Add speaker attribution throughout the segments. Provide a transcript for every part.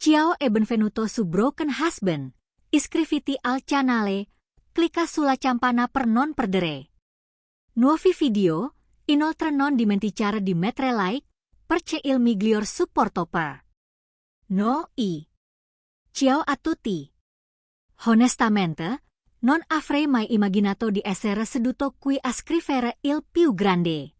Speaker 1: Ciao e benvenuto su Broken Husband, iscriviti al canale, clicca sulla campana per non perdere nuovi video, inoltre non dimenticare di mettere like, perché il miglior supporto per noi. Ciao a tutti. Honestamente, non avrei mai immaginato di essere seduto qui a scrivere il più grande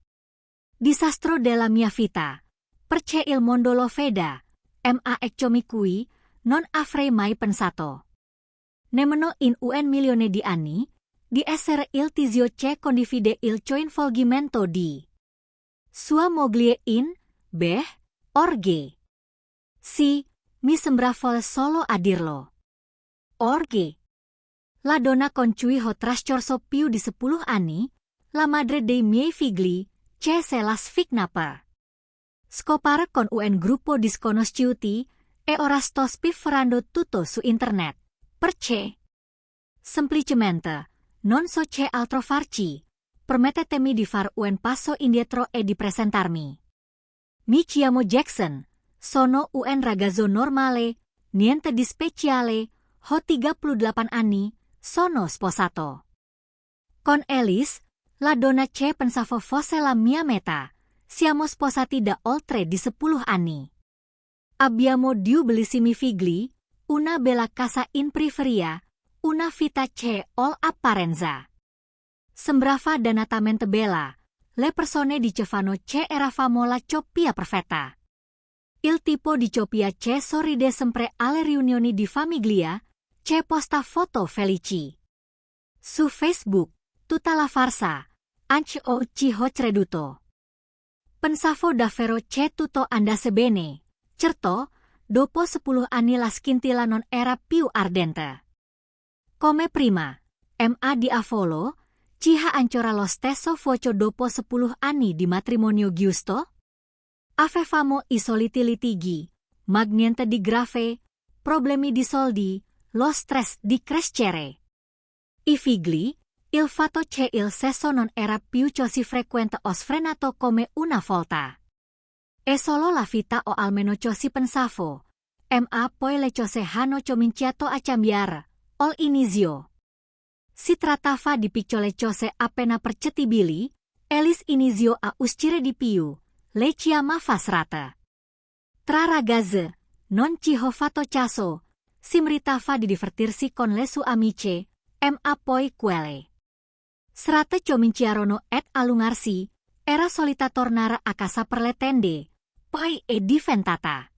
Speaker 1: disastro della mia vita, perché il mondo lo veda. Ma eccomi qui, non avrei mai pensato nemmeno in un milione di anni di essere il tizio che condivide il coinvolgimento di sua moglie in orge. Sì, mi sembrava solo a dirlo. Orge. La donna con cui ho trascorso più di 10 anni, la madre dei miei figli, che se la sfignapa scopare con un gruppo disconosciuti e ora sto spifferando tutto su internet. Perché? Semplicemente, non so che altro farci. Permettetemi di fare un passo indietro e di presentarmi. Mi chiamo Jackson, sono un ragazzo normale, niente di speciale, ho 38 anni, sono sposato con Alice, la donna che pensavo fosse la mia meta. Siamo sposati da oltre di 10 anni. Abbiamo 2 bellissimi figli, una bella casa in periferia, una vita che all apparenza sembrava dannatamente bella. Le persone dicevano che eravamo la coppia perfetta. Il tipo di coppia che sorride sempre alle riunioni di famiglia, che posta foto felici su Facebook, tutta la farsa, anche ci ho creduto. Pensavo davvero che tutto andasse bene. Certo, dopo 10 anni la scintilla non era più ardente come prima, ma diavolo, ciha ancora lo stesso fuoco dopo 10 anni di matrimonio giusto? Avevamo I soliti litigi, ma niente di grave, problemi di soldi, lo stress di crescere I figli, il fatto che il sesso non era più così frequente ho sfrenato come una volta. E solo la vita o almeno così pensavo, ma poi le cose hanno cominciato a cambiare, all'inizio. Si trattava di piccole cose appena percettibili, Alice iniziò a uscire di più, le chiamava srata. Tra ragazze, non ci ho fatto caso, si meritava di divertirsi con le sue amiche, ma poi quelle srate cominciarono ad allungarsi, era solita tornare a casa per le tende, poi è diventata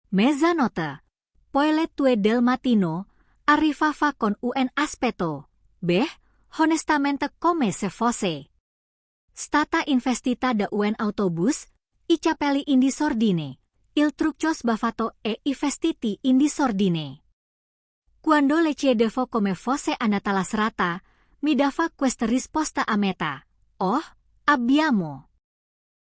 Speaker 1: mezzanotte, poi le 2 del mattino, arrivava con un aspetto, onestamente come se fosse stata investita da un autobus, I capelli in disordine, il trucco sbavato e I vestiti in disordine. Quando le chiedevo come fosse andata la serata, mi dava questa risposta a metà. Oh, abbiamo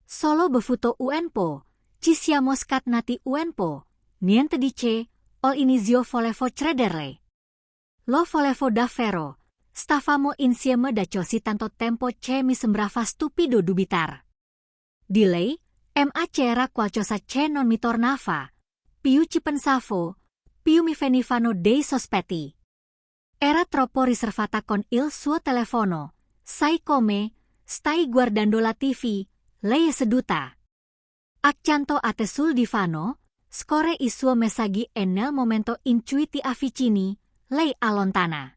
Speaker 1: solo bevuto un po', ci siamo scatenati un po', niente di che, all'inizio volevo crederle. Lo volevo davvero, stavamo insieme da così tanto tempo che mi sembrava stupido dubitar di lei, ma c'era qualcosa che non mi tornava, più ci pensavo, più mi venivano dei sospetti. Era troppo riservata con il suo telefono, sai come, stai guardando la TV, lei è seduta accanto a te sul divano, scorre I suoi messaggi e nel momento in cui ti avvicini, lei allontana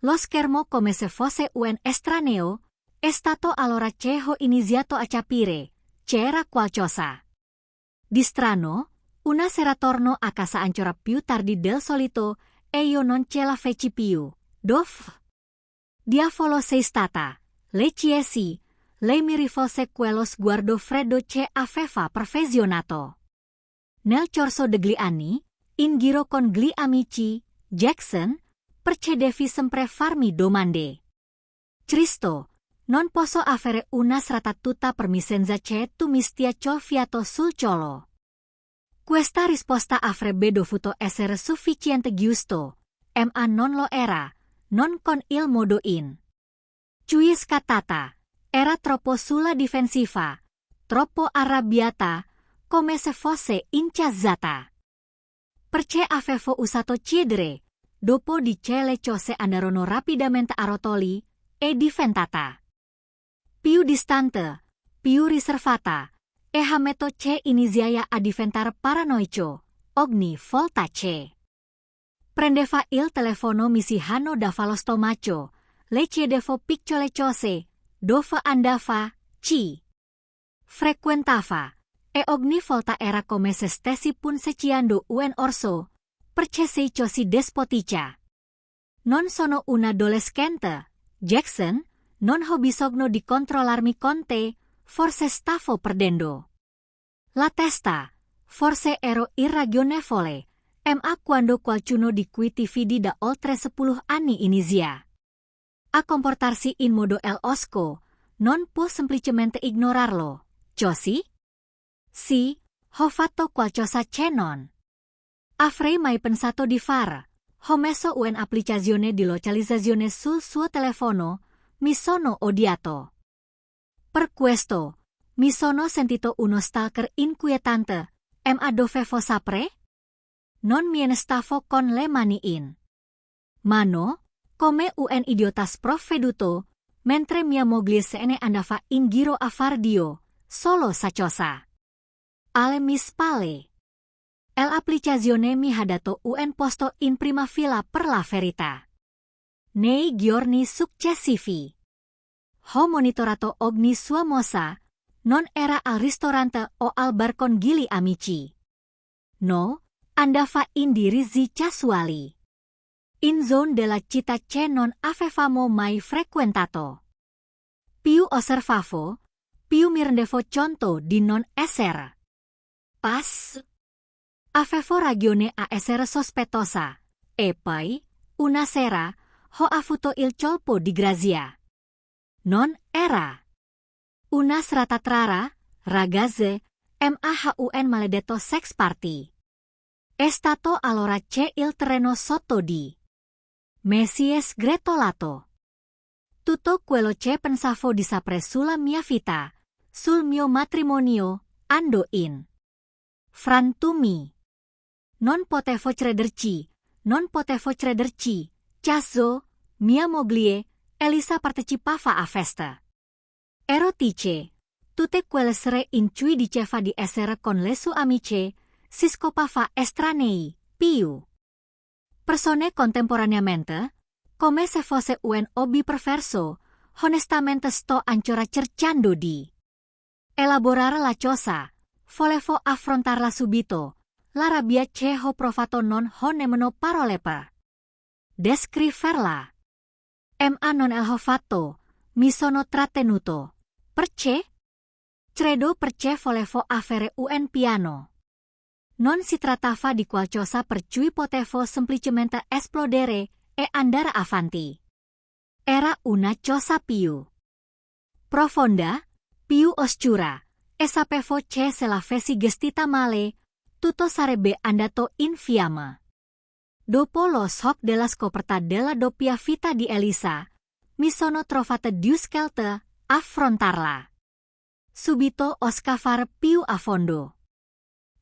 Speaker 1: lo schermo come se fosse un estraneo. È stato allora che ho iniziato a capire, c'era qualcosa di strano. Una sera torno a casa ancora più tardi del solito e io non ce la feci più. Diavolo sei stata, le chiesi, lei mi rivolse quello sguardo freddo che aveva perfezionato. Nel corso degli anni, in giro con gli amici, Jackson, perché devi sempre farmi domande. Cristo, non posso avere una serata tutta per me senza che tu mi stia fiato sul collo. Questa risposta avrebbe dovuto essere sufficiente giusto, ma non lo era, non con il modo in cui scattata, era troppo sulla difensiva, troppo arrabbiata, come se fosse incazzata. perce avevo usato chiedere, dopo di cele chose andarono rapidamente a rotoli, e diventata più distante, più riservata, e hameto ce iniziaia a diventare paranoico, ogni volta ce prendeva il telefono mi si hanno davalo stomaco, le chiedevo piccole cose, dove andava, ci frequentava, e ogni volta era come se stessi punzecchiando un orso, perché sei così despotica. Non sono un adolescente, Jackson, non ho bisogno di controllarmi con te, forse stavo perdendo la testa, forse ero irragionevole, ma quando qualcuno di cui ti fidi da oltre 10 anni inizia a comportarsi in modo el osco, non può semplicemente ignorarlo, così? Sì, ho fatto qualcosa che non avrei mai pensato di fare. Ho messo un'applicazione di localizzazione sul suo telefono, mi sono odiato. Per questo, mi sono sentito uno stalker inquietante, ma dovevo sapere? Non me ne stavo con le mani in mano, come un idiota sprovveduto, mentre mia moglie se ne andava in giro a far Dio, solo sa cosa alle mie spalle. L'applicazione mi ha dato un posto in prima fila per la verità. Nei giorni successivi ho monitorato ogni sua mossa, non era al ristorante o al bar con gli amici. No, andava in indirizzi casuali. In zone della città che non avevamo mai frequentato. Più osservavo, più mi rendevo conto di non essere pas. Avevo ragione a essere sospettosa, e poi, una sera, ho avuto il colpo di grazia. Non era una serata rara, ragazze, mahun maledetto sex party. È stato allora che il terreno sotto di me si è sgretolato. Tutto quello che pensavo di sapere sulla mia vita, sul mio matrimonio, andò in frantumi. Non potevo crederci, Caso, mia moglie, Elisa partecipava a festa erotiche. Tutte quelle sere in cui diceva di essere con le sue amiche, si scopava estranei, più persone contemporaneamente, come se fosse un hobby perverso. Onestamente sto ancora cercando di elaborare la cosa, volevo affrontarla subito. La rabbia che ho provato non ho nemmeno parole per descriverla. Ma non l'ho fatto, mi sono trattenuto. Perché? Credo perché volevo avere un piano. Non si trattava di qualcosa per cui potevo semplicemente esplodere e andare avanti. Era una cosa più profonda, più oscura, e sapevo che se la avessi gestita male, tutto sarebbe andato in fiamme. Dopo lo shock della scoperta della doppia vita di Elisa, mi sono trovata discelte a affrontarla. Subito ho scavare più a fondo.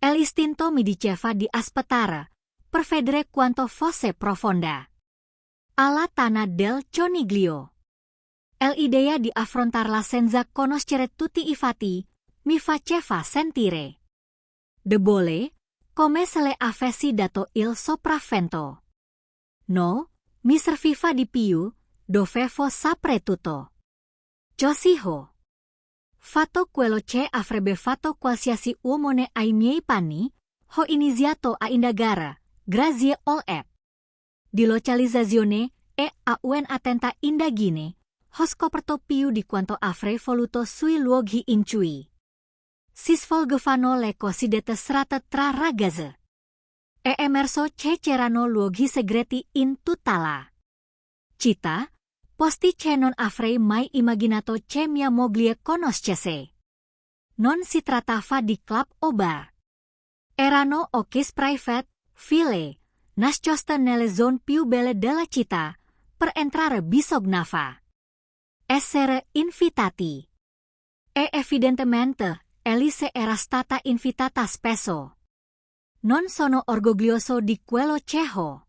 Speaker 1: L'istinto mi diceva di aspettare, per vedere quanto fosse profonda. Alla tana del coniglio. L'idea di affrontarla senza conoscere tutti i fatti mi faceva sentire debole, come se le avessi dato il sopravvento. No, mi serviva di più, dovevo sapere tutto. Così ho fatto quello che avrebbe fatto qualsiasi uomo ai miei panni, ho iniziato a indagare, grazie all'app di localizzazione e a un'attenta indagine, ho scoperto più di quanto avrei voluto sui luoghi in cui si svolgevano le cosiddette serate tra ragazze. È emerso che c'erano luoghi segreti in tutta la città, posti che non avrei mai immaginato che mia moglie conoscesse. Non si trattava di club o bar. Erano occhi private, ville, nascoste nelle zone più belle della città, per entrare bisognava essere invitati. E evidentemente Elise era stata invitata spesso. Non sono orgoglioso di quello ceho.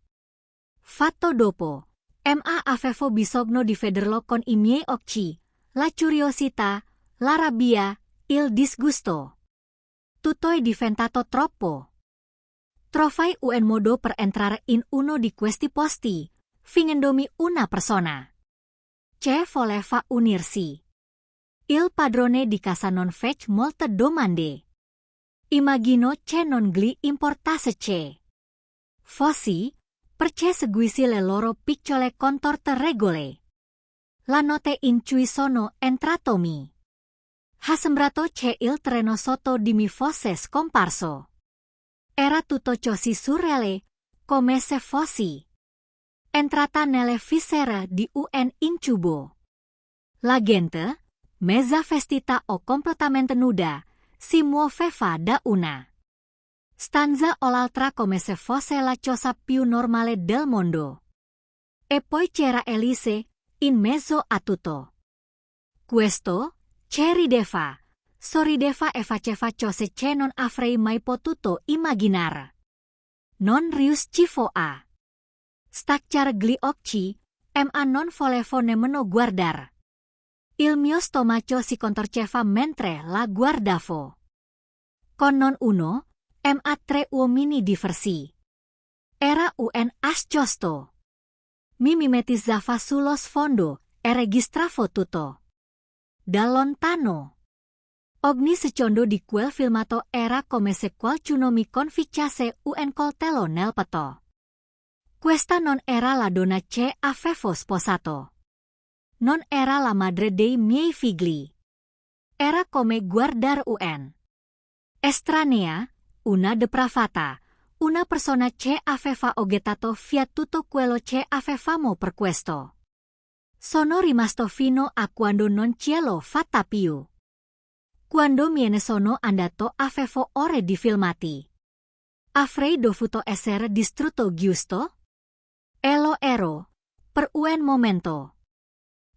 Speaker 1: Fatto dopo, ma avevo bisogno di vederlo con I miei occhi, la curiosità, la rabbia, il disgusto. Tutto è diventato troppo. Trovai un modo per entrare in uno di questi posti, fingendomi una persona. Che voleva unirsi. Il padrone di casa non fece molte domande. Immagino che non gli importasse che fossi, perché seguissi le loro piccole contorte regole. La notte in cui sono entrato mi ha sembrato che il treno sotto di me fosse scomparso. Era tutto così surreale, come se fossi entrata nelle viscere di un incubo. La gente, mezza vestita o completamente nuda, si muoveva da una stanza o l'altra come se fosse la cosa più normale del mondo. E poi c'era Elise, in mezzo a tutto. Questo, che rideva, sorrideva e faceva cose che non avrei mai potuto immaginare. Non riuscivo a staccare gli occhi, ma non volevo nemmeno guardare. Il mio stomaco si contorceva mentre la guardavo. Con non uno, ma tre uomini diversi. Era un ascosto. Mi mimetizzava sullo sfondo e registravo tutto. Da lontano. Ogni secondo di quel filmato era come se qualcuno mi conficcasse un coltello nel petto. Questa non era la donna che avevo sposato. Non era la madre dei miei figli. Era come guardare un estranea, una depravata, una persona che aveva oggettato via tutto quello che avevamo per questo. Sono rimasto fino a quando non ce l'ho fatta più. Quando me ne sono andato avevo ore di filmati. Avrei dovuto essere distrutto giusto? E lo ero, per un momento.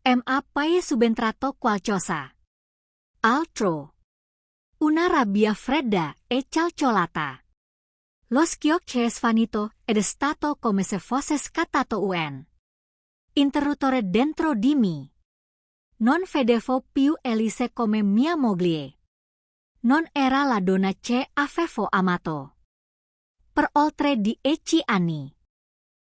Speaker 1: Ma poi subentrato qualcosa altro. Una rabbia fredda e calcolata. Lo schiocco è svanito ed è stato come se fosse scattato un interruttore dentro di me. Non vedevo più Elise come mia moglie. Non era la donna che avevo amato per oltre 10 anni.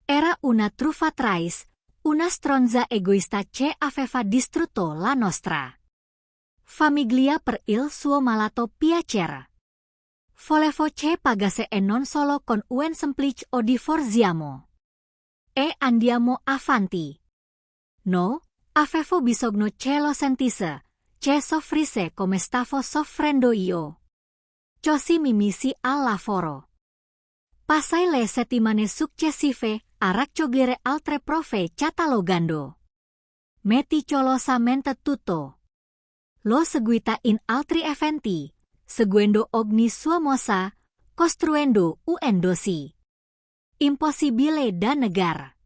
Speaker 1: Era una truffatrice, una stronza egoista che aveva distrutto la nostra famiglia per il suo malato piacere. Volevo che pagasse e non solo con un semplice o divorziamo. E andiamo avanti. No, avevo bisogno che lo sentisse, che soffrisse come stavo soffrendo io. Così mi misi al lavoro. Passai le settimane successive a raccogliere altre prove catalogando meticolosamente tutto. Lo seguita in altri eventi, seguendo ogni sua mossa, costruendo un dossier impossibile da negare.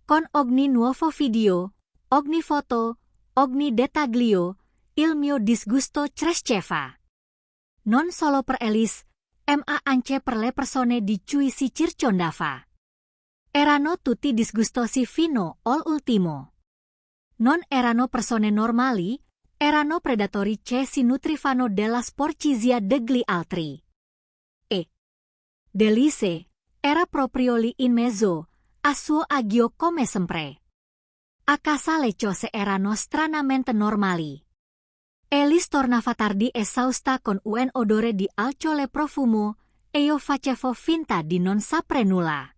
Speaker 1: Con ogni nuovo video, ogni foto, ogni dettaglio, il mio disgusto cresceva. Non solo per Elise, ma anche per le persone di cui si circondava. Erano tutti disgustosi fino all'ultimo. Non erano persone normali, erano predatori che si nutrivano della sporcizia degli altri. E Elise era proprio lì in mezzo, a suo agio come sempre. A casa le cose erano stranamente normali. Elise tornava tardi esausta con un odore di alcol e profumo, e io facevo finta di non sapere nulla.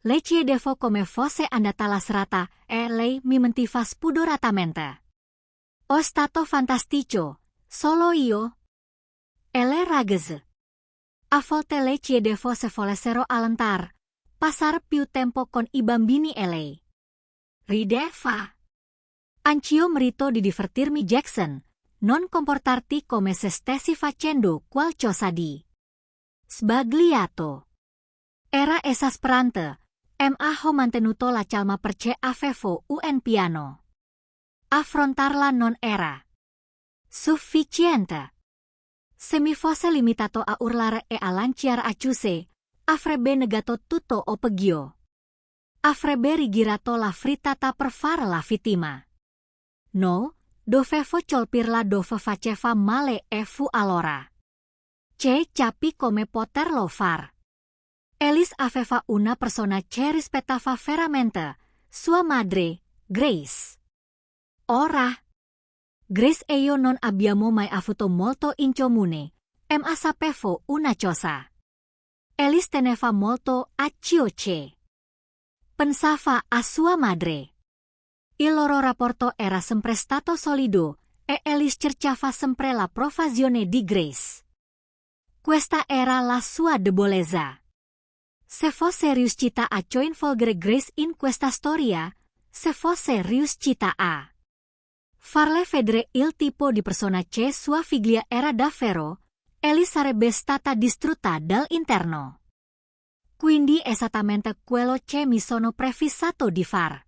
Speaker 1: Le chiedevo come fosse andata la serata e lei mi mentiva spudoratamente. È stato fantastico, solo io. E le ragazze. A volte le chiedevo se volessero allentare, passare più tempo con I bambini e lei rideva. Anch'io merito di divertirmi, Jackson, non comportarti come se stessi facendo qualcosa di sbagliato. Era esasperante, ma ho mantenuto la calma perché avevo un piano. Affrontarla non era sufficiente. Semifose limitato a urlare e a lanciare accuse, avrebbe negato tutto o peggio. Avrebbe rigirato la frittata per fare la vittima. No, dovevo colpirla dove faceva male e fu allora. Capi come poterlo far. Alice aveva una persona che rispettava veramente, sua madre, Grace. Ora, Grace e io non abbiamo mai avuto molto in comune, ma sapevo una cosa. Alice teneva molto a Cioce. Pensava a sua madre. Il loro rapporto era sempre stato solido e Alice cercava sempre la provazione di Grace. Questa era la sua debolezza. Se fosse riuscita a coinvolgere Grace in questa storia, se fosse riuscita a farle vedere il tipo di persona che sua figlia era davvero, Alice sarebbe stata distrutta dall'interno. Quindi esattamente quello che mi sono prefissato di far.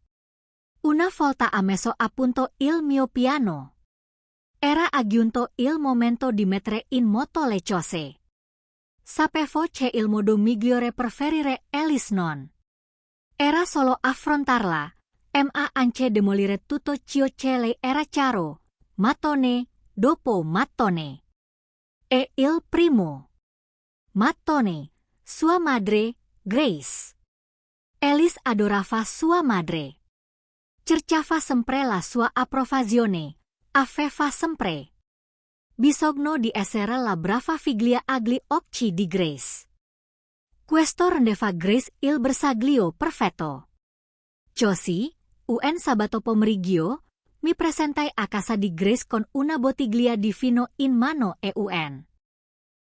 Speaker 1: Una volta ammesso a punto il mio piano, era aggiunto il momento di mettere in moto le cose. Sapevo che il modo migliore per ferire Alice non era solo affrontarla, ma anche demolire tutto ciò che le era chiaro, mattone dopo mattone. E il primo mattone, sua madre, Grace. Alice adorava sua madre. Cercava sempre la sua approvazione, aveva sempre bisogno di essere la brava figlia agli occhi di Grace. Questo rendeva Grace il bersaglio perfetto. Così, un sabato pomeriggio, mi presentai a casa di Grace con una bottiglia di vino in mano e un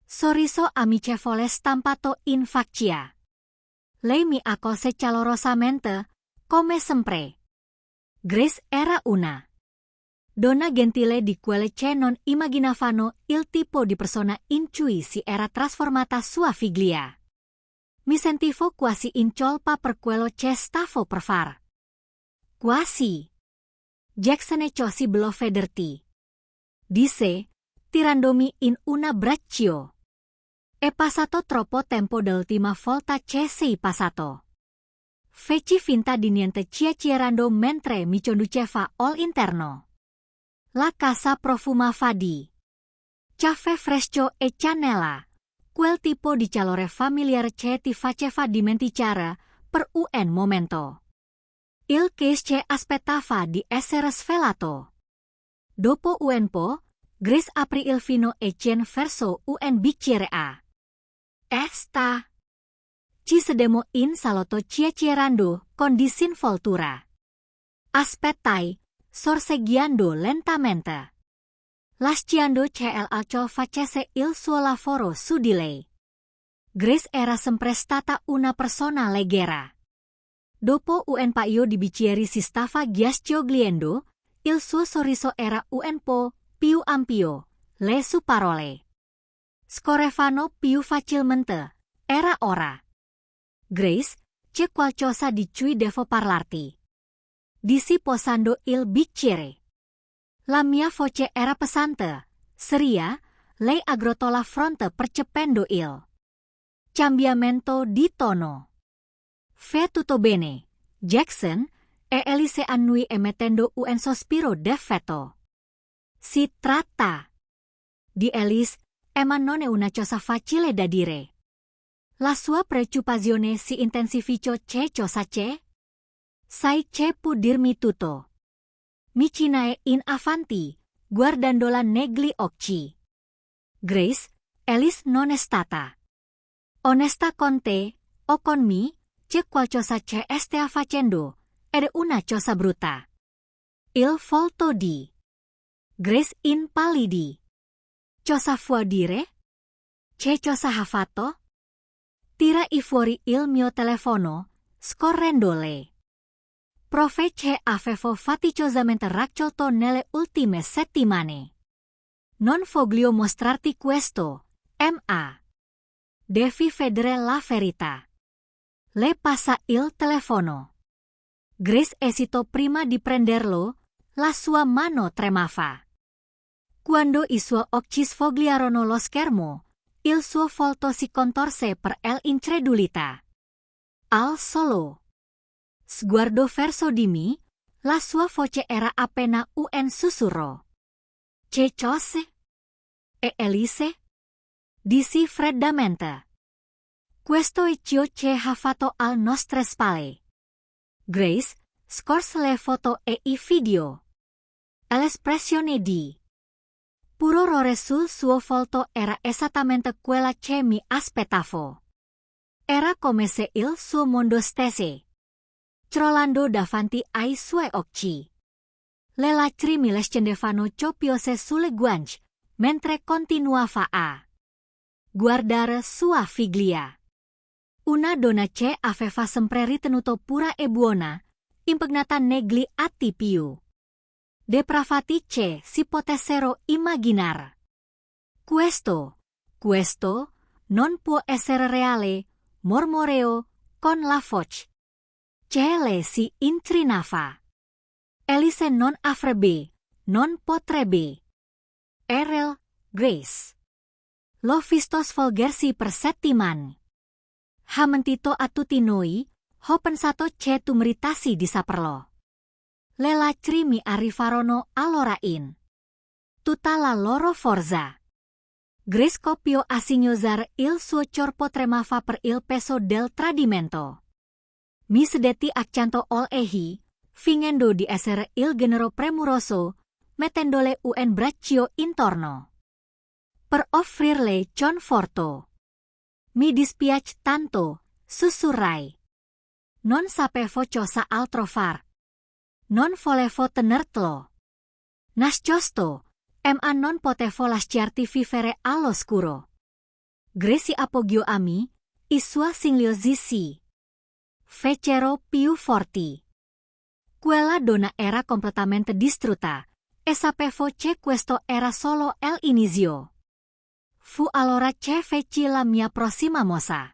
Speaker 1: sorriso amichevole stampato in faccia. Lei mi accolse calorosamente, come sempre. Grace era una donna gentile di quelle che non immaginavano il tipo di persona in cui si era trasformata sua figlia. Mi sentivo quasi in colpa per quello che stavo per far. Quasi. Jackson e così bello vederti, disse, tirandomi in un abbraccio. È passato troppo tempo dall'ultima volta che sei passato. Feci finta di niente chiacchierando mentre mi conduceva all'interno. La casa profumava di caffè fresco e cannella, quel tipo di calore familiare che ti faceva dimenticare per un momento il che aspettava di essere svelato. Dopo un po', Grace aprì il vino e cien verso un bicchiere a Esta. Ci sedemmo in salotto chiacchierando con disinvoltura. Aspettai, sorsegiando lentamente. Lasciando che il alcol facesse il suo lavoro su di lei. Grace era sempre stata una persona leggera. Dopo un paio di bicchieri si stava ghiaccioliendo, il suo sorriso era un po' più ampio, le sue parole scorrevano più facilmente. Era ora. Grace, c'è qualcosa di cui devo parlarti. Dissi posando il bicchiere. La mia voce era pesante, seria, lei aggrottò la fronte percependo il cambiamento di tono. Fa tutto bene, Jackson, e Alice annui emettendo un sospiro d'effetto. Si tratta di Alice, ma non è una cosa facile da dire. La sua preoccupazione si intensificò. Che cosa c'è? Sai che può dirmi tutto. Mi chinai in avanti, guardandola negli occhi. Grace, Alice non è stata onesta con te o con me. C'è qualcosa che stia facendo, ed è una cosa brutta. Il volto di Grace impallidì. Cosa vuol dire? Che cosa ha fatto? Tirai fuori il mio telefono, scorrendole. Prove che avevo faticosamente raccolto nelle ultime settimane. Non voglio mostrarti questo, ma devi vedere la verità. Le passa il telefono. Grace esitò prima di prenderlo, la sua mano tremava. Quando il suo occhi sfogliarono lo schermo, il suo volto si contorse per l'incredulità. Al solo sguardo verso di me, la sua voce era appena un sussurro. Che cosa? E Elise? Dissi freddamente. Questo è ciò che ha fatto alle nostre spalle. Grace scorse le foto e i video. L'espressione di puro orrore sul suo volto era esattamente quella che mi aspettavo. Era come se il suo mondo stesse crollando davanti ai suoi occhi. Le lacrime le scendevano copiose sulle guance, mentre continuava a guardare sua figlia. Una donna che aveva sempre ritenuto pura e buona, impegnata negli atti più depravati che si potessero immaginare. Questo non può essere reale, mormoreò con la voce che le si incrinava. Elise non avrebbe, non potrebbe. Errol, Grace. L'ho visto svolgersi per settimane. Ha mentito a tutti noi, ho pensato che tu meritassi di saperlo. Le lacrime arrivarono allora in tutta la loro forza. Grace copiò a singhiozare il suo corpo tremava per il peso del tradimento. Mi sedetti accanto ol'ehi, fingendo di essere il genero premuroso, mettendole un braccio intorno per offrirle conforto. Mi dispiace tanto, sussurrai. Non sapevo cosa altro far. Non volevo tenertelo nascosto, ma non potevo lasciarti vivere all'oscuro. Grace si appoggiò a me, i suoi singhiozzi si fecero più forti. Quella donna era completamente distrutta, e sapevo che questo era solo l'inizio. Fu allora che feci la mia prossima mossa.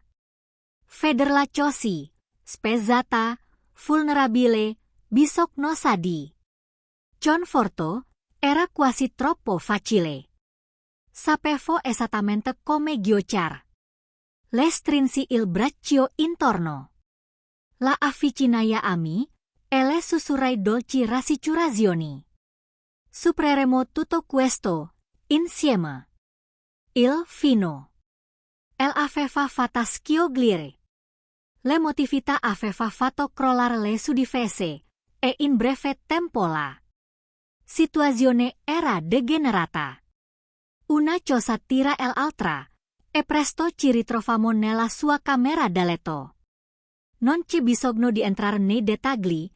Speaker 1: Vederla così, spezzata, vulnerabile, bisogno di conforto, era quasi troppo facile. Sapevo esattamente come ghiacciare. Le strinsi il braccio intorno. La avvicinai a me, e le sussurrai dolci rassicurazioni. Supereremo tutto questo, insieme. Il fino. El aveva fatta schioglire. Le motività aveva fatto crollare le sudifese, e in breve tempo la situazione era degenerata. Una cosa tira l'altra, e presto ci ritrovammo nella sua camera da letto. Non c'è bisogno di entrare nei dettagli,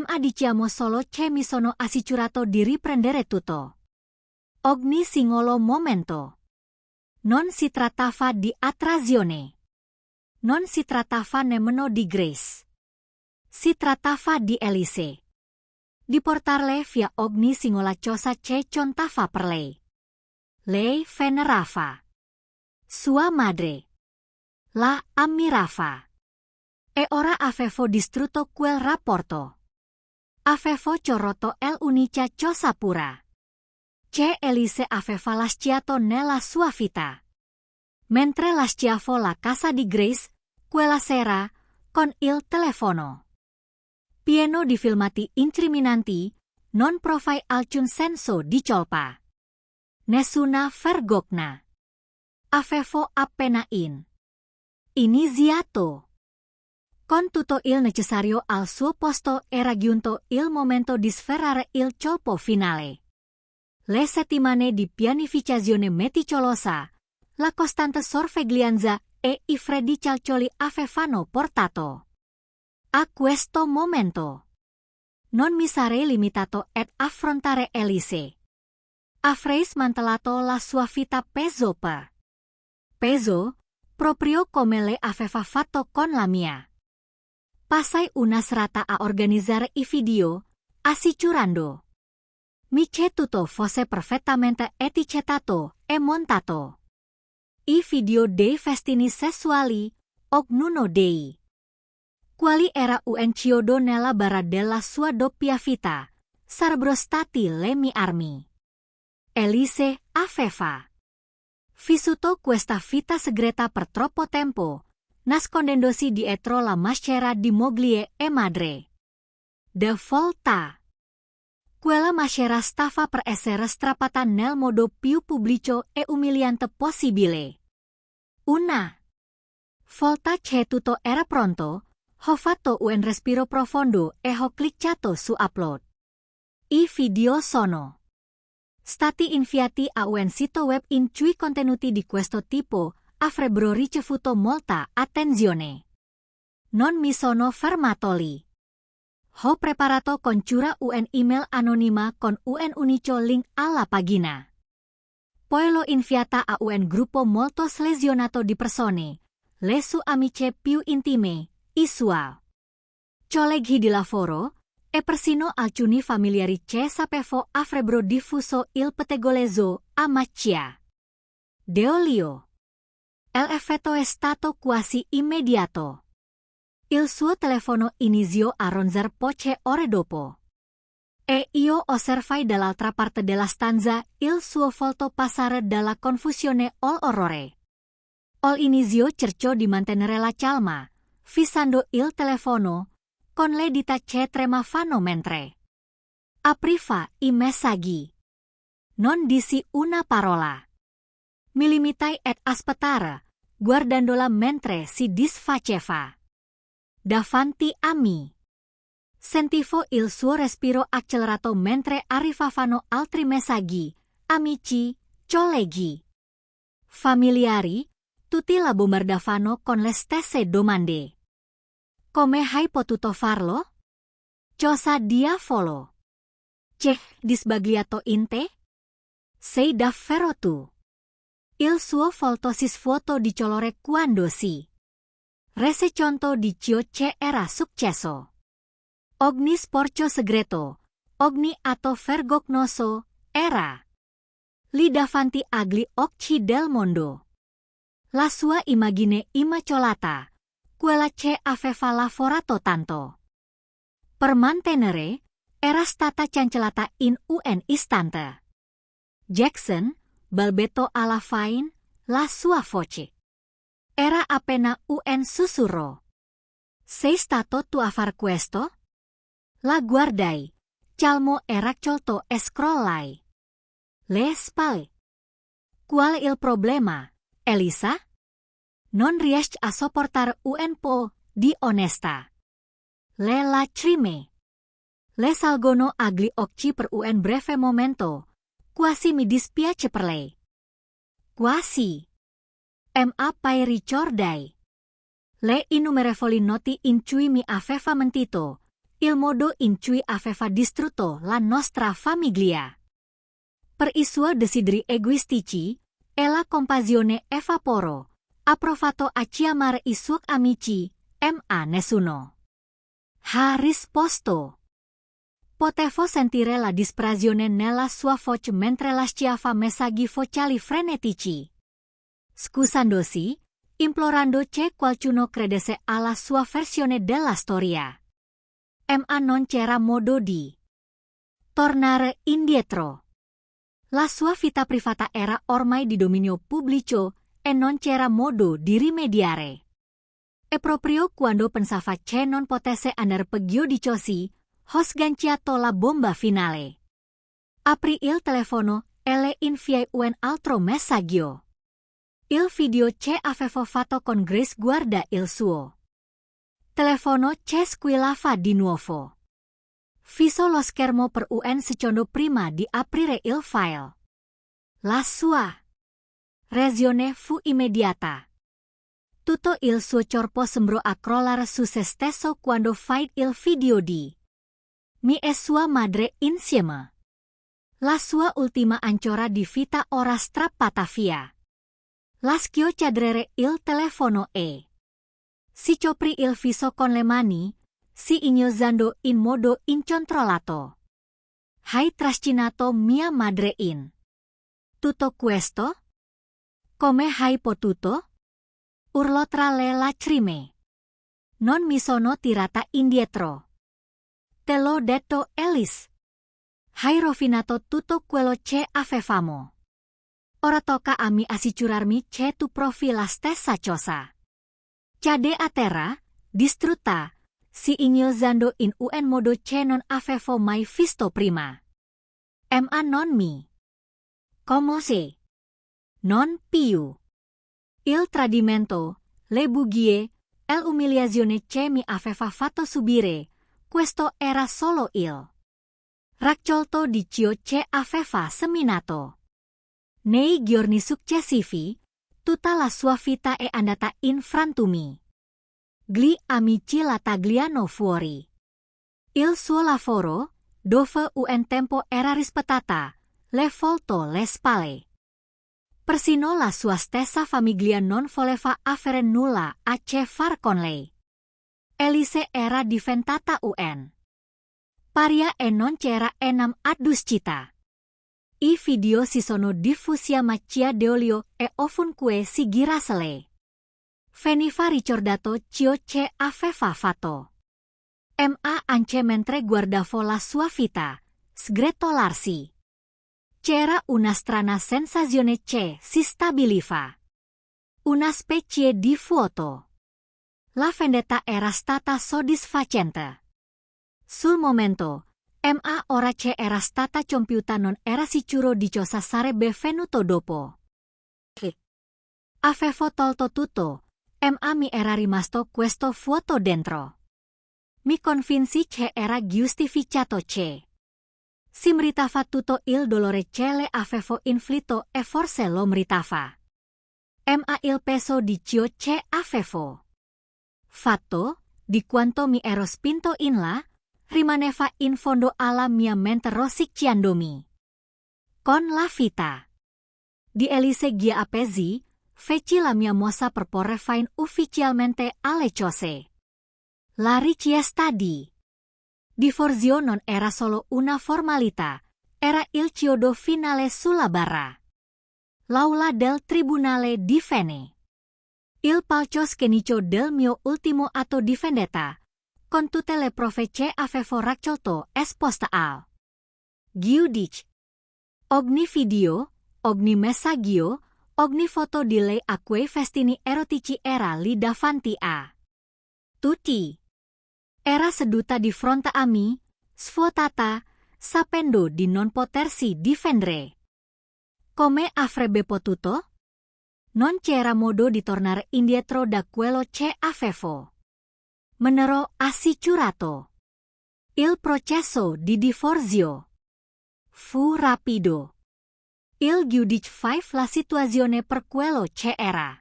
Speaker 1: ma diciamo solo che mi sono assicurato di riprendere tutto. Ogni singolo momento. Non si trattava di attrazione. Non si trattava nemmeno di Grace. Si trattava di Elise. Di portarle via ogni singola cosa che contava per lei. Lei venerava sua madre. La ammirava. E ora avevo distrutto quel rapporto. Avevo corrotto l'unica cosa pura che Elise aveva lasciato nella sua vita. Mentre lasciavo la casa di Grace, quella sera, con il telefono pieno di filmati incriminanti, non provai alcun senso di colpa. Nessuna vergogna. Avevo appena iniziato. Con tutto il necessario al suo posto era giunto il momento di sferrare il colpo finale. Le settimane di pianificazione meticolosa, la costante sorveglianza e i freddi calcoli avevano portato a questo momento. Non mi sarei limitato ad affrontare Elise. Avrei smantellato la sua vita peso per peso, proprio come le aveva fatto con la mia. Passai una serata a organizzare i video, assicurando mi che tutto fosse perfettamente etichettato e montato. I video dei festini sessuali, ognuno dei quali era un chiodo nella barra della sua doppia vita, sarebbero stati le mie armi. Elise aveva. Vissuto questa vita segreta per troppo tempo, nascondendosi dietro la maschera di moglie e madre. De volta. Quella maschera stava per essere strappata nel modo più pubblico e umiliante possibile. Una volta che tutto era pronto, ho fatto un respiro profondo e ho cliccato su upload. I video sono stati inviati a un sito web in cui contenuti di questo tipo avrebbero ricevuto molta attenzione. Non mi sono fermato lì. Ho preparato con cura un email anonima con un unico link alla pagina. Poi l'ho inviata a un gruppo molto selezionato di persone, le sue amiche più intime, i suoi colleghi di lavoro, e persino alcuni familiari che sapevo avrebbero diffuso il pettegolezzo a macchia d'olio. L'effetto è stato quasi immediato. Il suo telefono iniziò a ronzare poche ore dopo. E io osservai dall'altra parte della stanza il suo volto passare dalla confusione all'orrore. Iniziò cercò di mantenere la calma, fissando il telefono, con le dita che tremavano mentre apriva i messaggi. Non dissi una parola. Mi limitai ad aspettare, guardandola mentre si disfaceva davanti a me. Sentivo il suo respiro accelerato mentre arrivavano altri messaggi, amici, colleghi, familiari, tutti la bombardavano con le stesse domande. Come hai potuto farlo? Cosa diavolo? C'è sbagliato in te? Sei davvero tu? Il suo volto si svuotò di colore quando si rese conto di ciò che era successo. Ogni sporco segreto, ogni atto vergognoso, era lì davanti agli occhi del mondo. La sua immagine immacolata, quella che aveva lavorato tanto per mantenere, era stata cancellata in un istante. Jackson balbettò alla fine, la sua voce era appena un sussurro. Sei stato tu a far questo? La guardai, calmo e raccolto e scrollai le spalle. Qual il problema, Elisa? Non riesci a sopportare un po' di onestà. Le lacrime le salgono agli occhi per un breve momento. Quasi mi dispiace per lei. Quasi. Ma poi ricordai le innumerevoli noti in cui mi aveva mentito, il modo in cui aveva distrutto la nostra famiglia. Per i suoi desideri egoistici e la compassione evaporò. Ha provato a chiamare i suoi amici, ma nessuno ha risposto. Potevo sentire la disperazione nella sua voce mentre lasciava messaggi vocali frenetici. Scusandosi, implorando che qualcuno credesse alla sua versione della storia. Ma non c'era modo di tornare indietro. La sua vita privata era ormai di dominio pubblico e non c'era modo di rimediare. E proprio quando pensava che non potesse andare peggio di così, ho sganciato la bomba finale. Aprì il telefono e le inviai un altro messaggio. Il video che avevo fatto con Grace guarda il suo telefono che squillava di nuovo. Fisso lo schermo per un secondo prima di aprire il file. La sua reazione fu immediata. Tutto il suo corpo sembrò a crollare su se stesso quando vide il video di me e sua madre insieme. La sua ultima ancora di vita ora strappata via. Lasciò cadere il telefono e si coprì il viso con le mani, signizzando in modo incontrollato. Hai trascinato mia madre in tutto questo? Come hai potuto? Urlò tra le lacrime. Non mi sono tirata indietro. Te l'ho detto, Alice. Hai rovinato tutto quello che avevamo. Ora tocca a me assicurarmi che tu provi la stessa cosa. Cade a terra, distrutta, si ignorzando in un modo che non avevo mai visto prima. Ma non mi. Come se. Non più. Il tradimento, le bugie, l'umiliazione che mi aveva fatto subire, questo era solo il raccolto di ciò che aveva seminato. Nei giorni successivi, tutta la sua vita è andata in frantumi. Gli amici la tagliano fuori. Il suo lavoro, dove un tempo era rispettata, le voltò le spalle. Persino la sua stessa famiglia non voleva avere nulla a che fare con lei. Elise era diventata un paria e non c'era enam aduscita. I video si sono diffusi a macchia d'olio e ovunque si girasele. Veniva ricordato ciò che aveva fatto. Ma anche mentre guardavo la sua vita, sgretolarsi. C'era una strana sensazione che si stabiliva. Una specie di vuoto. La vendetta era stata soddisfacente. Sul momento, ma ora che era stata compiuta non era sicuro di cosa sarebbe venuto dopo. Avevo tolto tutto, ma mi era rimasto questo vuoto dentro. Mi convinsi che era giustificato che si meritava tutto il dolore che le avevo inflitto e forse lo meritava. Ma il peso di ciò che avevo fatto, di quanto mi ero spinto in là, rimaneva in fondo alla mia mente rosicchiandomi. Con la vita di Elise Giapesi, feci la mia mossa proporre fin ufficialmente alle cose. La richiesta di divorzio non era solo una formalità, era il chiodo finale sulla barra. L'aula del tribunale di Fene. Il palco scenico del mio ultimo atto di vendetta, con tutte le prove che avevo raccolto esposta al giudice. Ogni video, ogni messaggio, ogni foto di lei a quei festini erotici era lì davanti a tutti. Era seduta di fronte a me, svuotata, sapendo di non potersi difendere. Come avrebbe potuto? Non c'era modo di tornare indietro da quello che avevo menero assicurato. Il processo di divorzio fu rapido. Il giudice fece la situazione per quello che era.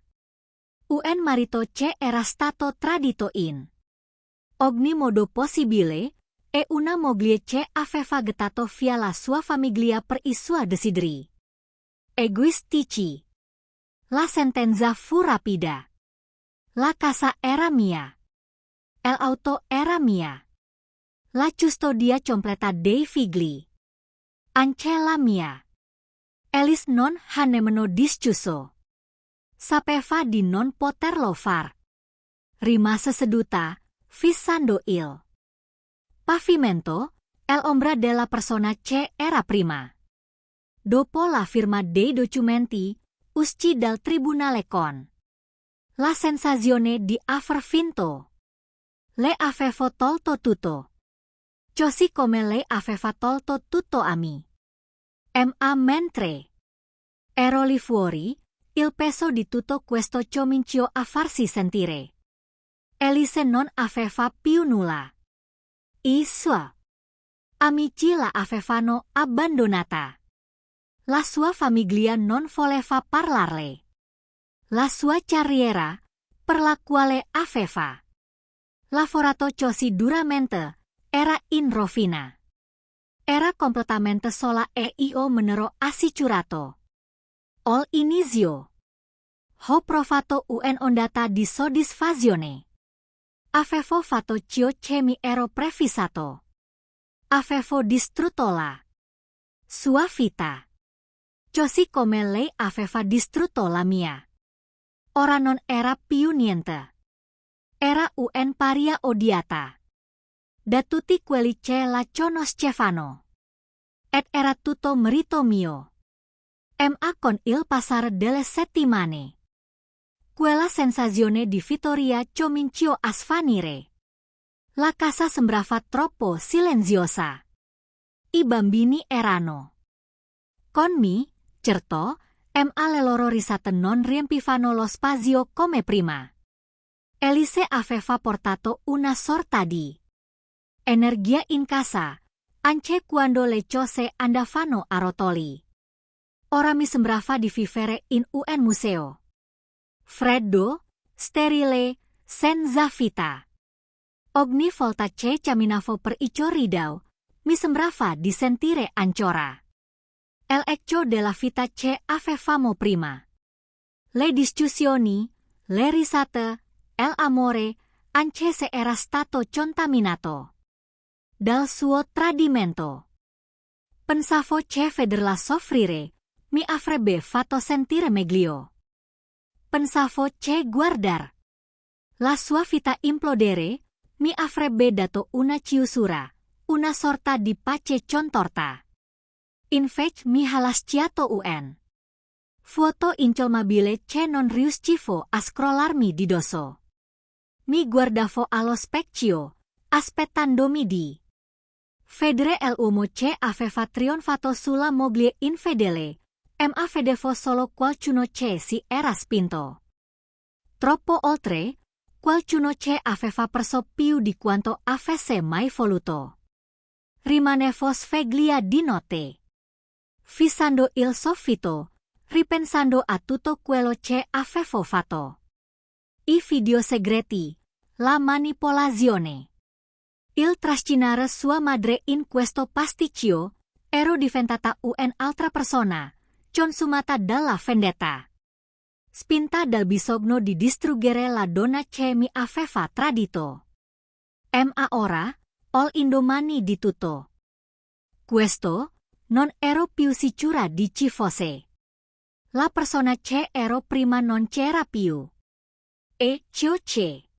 Speaker 1: Un marito che era stato tradito in ogni modo possibile e una moglie che aveva gettato via la sua famiglia per i suoi desideri egoistici. La sentenza fu rapida. La casa era mia. El auto era mia. La custodia completa dei figli anche la mia. Elise non ha nemmeno discusso. Sapeva di non poterlo far. Rimase seduta, fissando il pavimento, l'ombra della persona che era prima. Dopo la firma dei documenti, uscì dal tribunale con la sensazione di aver vinto. Le avevo tolto tutto. Così come lei aveva tolto tutto a me. Ma mentre ero lì fuori, il peso di tutto questo cominciò a farsi sentire. Elise non aveva più nulla. I suoi amici la avevano abbandonata. La sua famiglia non voleva parlarle. La sua carriera, per la quale aveva lavorato così duramente, era in rovina. Era completamente sola e io menero assicurato. All'inizio ho provato un'ondata di soddisfazione. Avevo fatto ciò che mi ero prefissato. Avevo distrutto la sua vita. Così come lei aveva distrutto la mia. Ora non era più niente. Era un paria odiata da tutti quelli che la conoscevano. et era tutto merito mio. Ma con il passare delle settimane. Quella sensazione di vittoria cominciò a svanire. La casa sembrava troppo silenziosa. I bambini erano con me, certo, ma le loro risate non riempivano lo spazio come prima. Elise aveva portato una sorta di energia in casa, anche quando le cose andavano a rotoli. Ora mi sembrava di vivere in un museo. Freddo, sterile, senza vita. Ogni volta che camminavo per i corridoi, mi sembrava di sentire ancora el eco della vita che avevamo prima. Le discussioni, le risate, l'amore, anche se era stato contaminato dal suo tradimento. Pensavo che vederla soffrire mi avrebbe fatto sentire meglio. Pensavo che guardar la sua vita implodere mi avrebbe dato una chiusura, una sorta di pace contorta. Invece mi ha lasciato un vuoto incalmabile che non riuscivo a scrollarmi di dosso. Mi guardavo allo specchio, aspettandomi di vedere l'uomo che aveva trionfato sulla moglie infedele, ma vedevo solo qualcuno che si era spinto troppo oltre, qualcuno che aveva perso più di quanto avesse mai voluto. Rimanevo sveglia di notte, fissando il soffitto, ripensando a tutto quello che avevo fatto. I video segreti, la manipolazione, il trascinare sua madre in questo pasticcio, ero diventata un'altra persona, consumata dalla vendetta. Spinta dal bisogno di distruggere la donna che mi aveva tradito. Ma ora, all indomani di tutto questo, non ero più sicura di ci fosse. La persona che ero prima non c'era più. E ciò che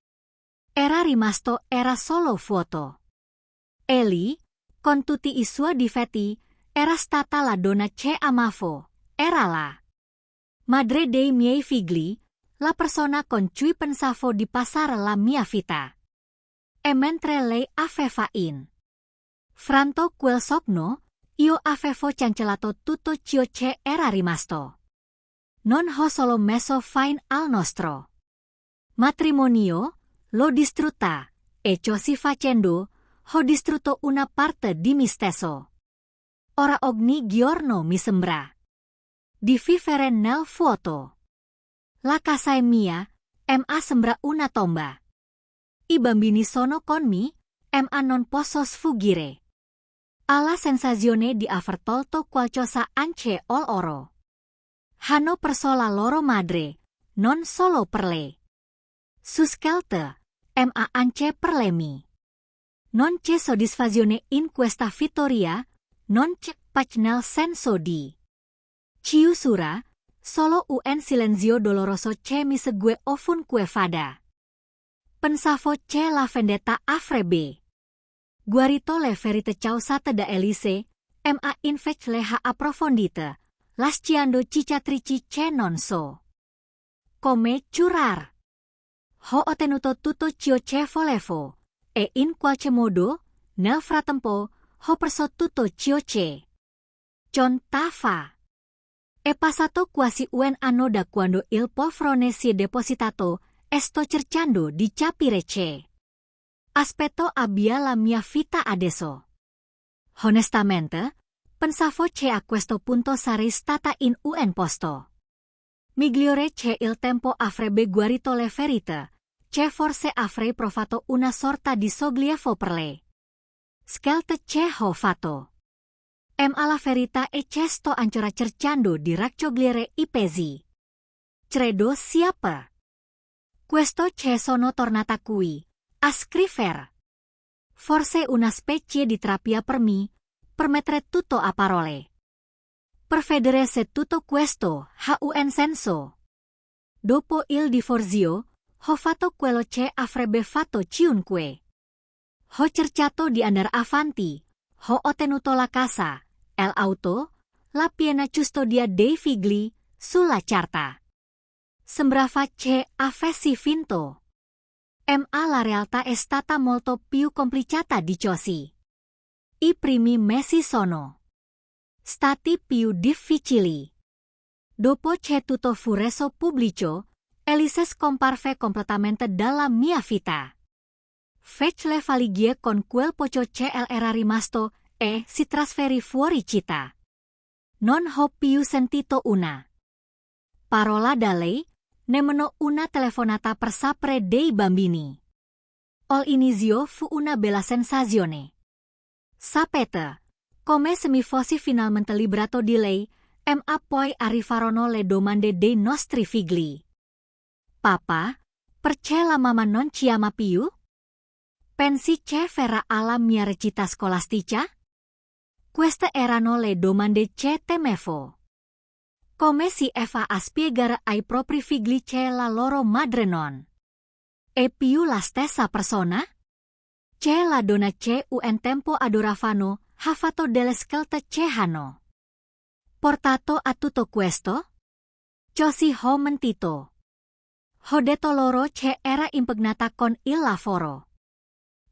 Speaker 1: era rimasto era solo vuoto. Ellie, con tutti i suoi difetti, era stata la donna che amavo, era la madre dei miei figli, la persona con cui pensavo di passare la mia vita. E mentre lei aveva in franto quel sogno, io avevo cancellato tutto ciò che era rimasto. Non ho solo messo fine al nostro matrimonio, l'ho distrutta, e così facendo, ho distrutto una parte di me stesso. Ora ogni giorno mi sembra di vivere nel vuoto. La casa è mia, ma sembra una tomba. I bambini sono con me, ma non posso sfuggire alla sensazione di aver tolto qualcosa anche loro. Hanno perso la loro madre, non solo per lei. Suskelte, ma anche per lei. Non c'è soddisfazione in questa vittoria, non c'è pace nel senso di chiusura, solo un silenzio doloroso che mi segue ovunque vada. Pensavo che la vendetta avrebbe guarito le ferite causate da Elise, ma invece le ha approfondite, lasciando cicatrici che non so come curar. Ho ottenuto tutto ciò che volevo, e in qualche modo, nel frattempo, ho perso tutto ciò che contava. È passato quasi un anno da quando il polvrone si è depositato e sto cercando di capire che aspetto abbia la mia vita adesso. Onestamente, pensavo che a questo punto sarei stata in un posto migliore, che il tempo avrebbe guarito le ferite, che forse avrei provato una sorta di sollievo per lei. Scelte che ho fatto. Ma la verità è che sto ancora cercando di raccogliere i pesi. Credo sia per questo che sono tornata qui a scrivere. Forse una specie di terapia per me, per mettere tutto a parole. Per vedere se tutto questo ha un senso. Dopo il divorzio, ho fatto quello che avrebbe fatto chiunque. Ho cercato di andare avanti, ho ottenuto la casa, l'auto, la piena custodia dei figli, sulla carta. Sembrava che avessi vinto. Ma la realtà è stata molto più complicata di così. I primi mesi sono stati più difficili. Dopo che tutto fu reso pubblico, Elise scomparve completamente dalla mia vita. Fece le valigie con quel poco che era rimasto e si trasferì fuori città. Non ho più sentito una parola da lei, nemmeno una telefonata per sapere dei bambini. All'inizio fu una bella sensazione. Sapete, come se mi fossi finalmente liberato di lei, ma poi arrivarono le domande dei nostri figli. Papà, perché la mamma non ci ama più? Pensi che verrà alla mia recita scolastica? Queste erano le domande che temevo. Come si fa a spiegare ai propri figli che la loro madre non è più la stessa persona? Che la donna che un tempo adoravano ha fatto delle scelte che hanno portato a tutto questo? Così ho mentito. Ho detto loro che era impegnata con il lavoro.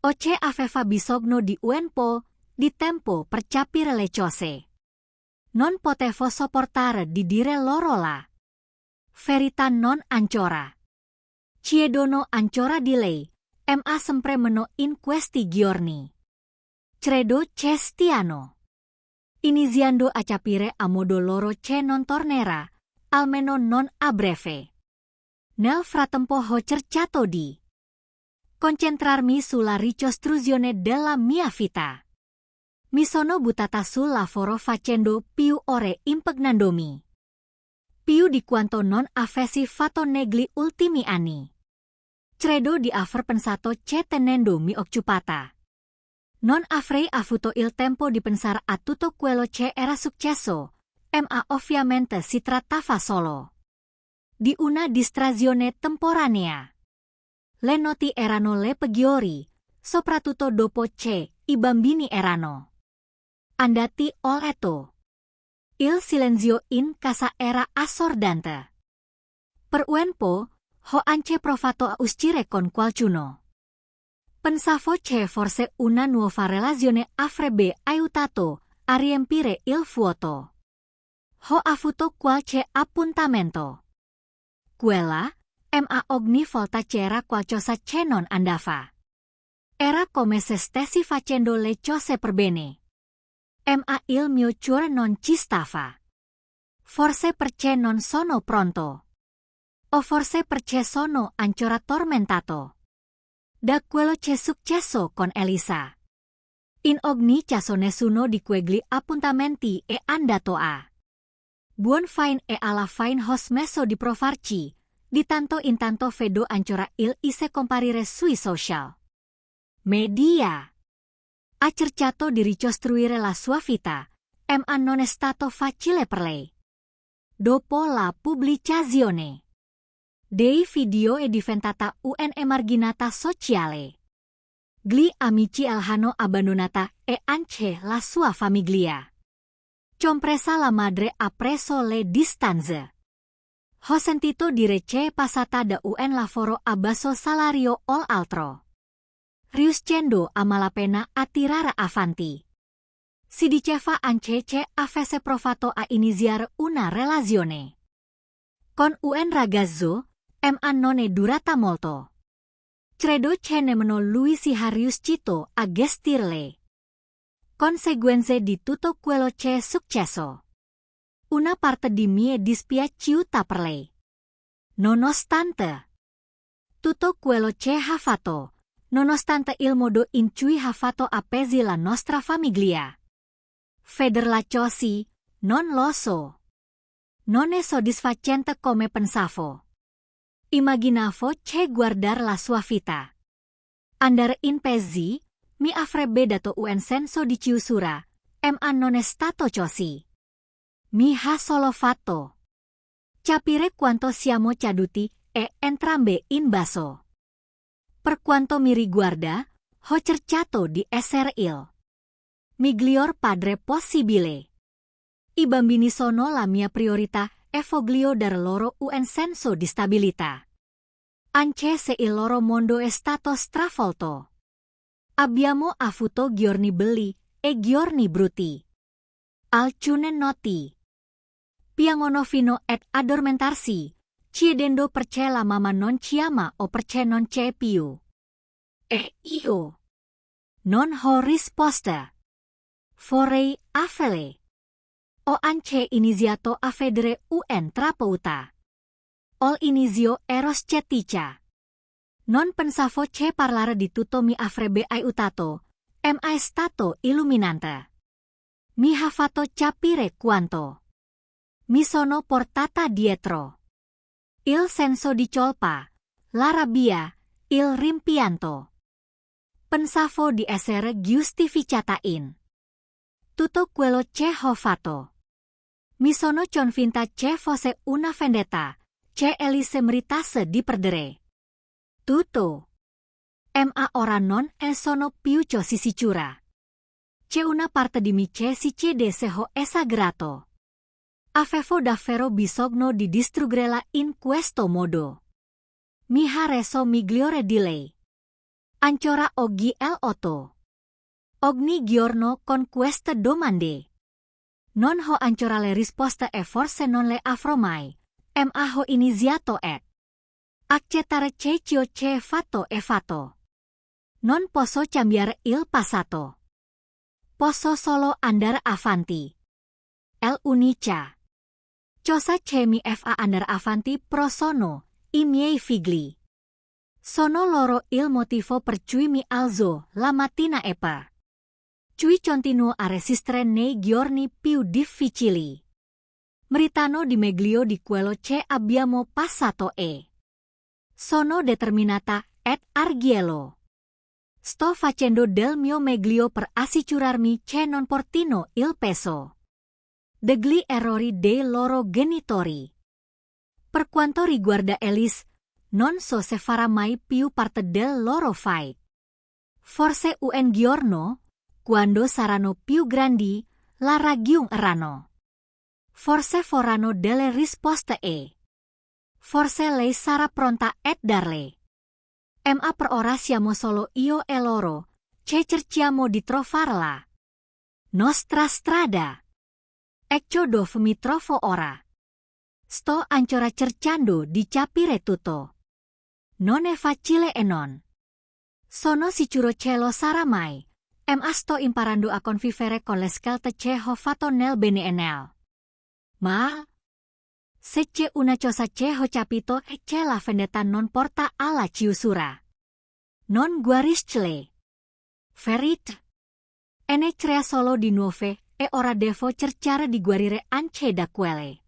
Speaker 1: O che aveva bisogno di un po' di tempo per capire le cose. Non potevo sopportare di dire loro la verità non ancora. Chiedono ancora di lei, ma sempre meno in questi giorni. Credo che stiano iniziando a capire a modo loro che non tornerà, almeno non a breve. Nel frattempo ho cercato di concentrarmi sulla ricostruzione della mia vita. Mi sono buttata sul lavoro facendo più ore impegnandomi più di quanto non avessi fatto negli ultimi anni. Credo di aver pensato che tenendomi occupata non avrei avuto il tempo di pensare a tutto quello che era successo, ma ovviamente si trattava solo di una distrazione temporanea. Le noti erano le peggiori, soprattutto dopo che i bambini erano andati a letto. Il silenzio in casa era assordante. Per un po', ho anche provato a uscire con qualcuno. Pensavo che forse una nuova relazione avrebbe aiutato a riempire il vuoto. Ho avuto qualche appuntamento. Quella, ma ogni volta c'era qualcosa che non andava. Era come se stessi facendo le cose per bene. Ma il mio cuore non ci stava. Forse perché non sono pronto. O forse perché sono ancora tormentato da quello che è successo con Elisa. In ogni caso nessuno di quegli appuntamenti è andato a buon fine e alla fine ho smesso di provarci. Di tanto in tanto vedo ancora il ise comparire sui social media. Ha cercato di ricostruire la sua vita, ma non è stato facile per lei. Dopo la pubblicazione dei video è diventata un'emarginata sociale. Gli amici hanno abbandonata e anche la sua famiglia. Compresa la madre ha preso le distanze. Ho sentito dire che è passata da un lavoro a basso salario o altro, riuscendo a malapena a tirare avanti. Si diceva anche che avesse provato a iniziare una relazione con un ragazzo, ma non è durata molto. Credo che nemmeno lui sia riuscito a gestirle conseguenze di tutto quello che è successo. Una parte di me è dispiaciuta per lei. Nonostante tutto quello che ha fatto, nonostante il modo in cui ha fatto appesi la nostra famiglia. Vederla così, non lo so. Non è soddisfacente come pensavo. Immaginavo che guardare la sua vita andare in pezzi mi avrebbe dato un senso di chiusura, ma non è stato così. Mi ha solo fatto capire quanto siamo caduti e entrambe in basso. Per quanto mi riguarda, ho cercato di essere il miglior padre possibile. I bambini sono la mia priorità e foglio dar loro un senso di stabilità. Anche se il loro mondo è stato stravolto. Abbiamo avuto giorni belli e giorni brutti. Alcune notti. Piangono fino ad addormentarsi, chiedendo perché la mamma non ci ama o perché non c'è più. E io non ho risposta. Vorrei avere. Ho anche iniziato a vedere un terapeuta. All'inizio ero scettica. Non pensavo che parlare di tutto mi avrebbe aiutato. Ma è stato illuminante. Mi ha fatto capire quanto mi sono portata dietro. Il senso di colpa, la rabbia, il rimpianto. Pensavo di essere giustificata in tutto quello che ho fatto. Mi sono convinta che fosse una vendetta, che Elise meritasse di perdere tutto. Ma ora non e sono più così sicura. C'è una parte di me che si chiede se ho esagerato. Avevo davvero bisogno di distruggerla in questo modo. Mi ha reso migliore di lei. Ancora oggi l'8. Ogni giorno con queste domande. Non ho ancora le risposte e forse non le avrò mai. Ma ho iniziato a accettare che ciò che è fatto. Non posso cambiare il passato. Posso solo andare avanti. L'unica cosa che mi fa andare avanti pro sono i miei figli. Sono loro il motivo per cui mi alzo la mattina e per cui continuo a resistere nei giorni più difficili. Meritano di meglio di quello che abbiamo passato e sono determinata ed argielo. Sto facendo del mio meglio per assicurarmi che non portino il peso degli errori dei loro genitori. Per quanto riguarda Elise, non so se farà mai più parte del loro fight. Forse un giorno, quando saranno più grandi, la raggiungeranno. Forse vorranno delle risposte e forse lei sarà pronta a darle. Ma per ora siamo solo io e loro, che cerchiamo di trovarla nostra strada. Ecco dove mi trovo ora. Sto ancora cercando di capire tutto. Non è facile e non sono sicuro che lo sarà mai. Ma sto imparando a convivere con le scelte che ho fatto nel bene e nel ma se c'è una cosa che ho capito è che la vendetta non porta alla chiusura. Non guarisce le ferite. E ne crea solo di nuove e ora devo cercare di guarire anche da quelle.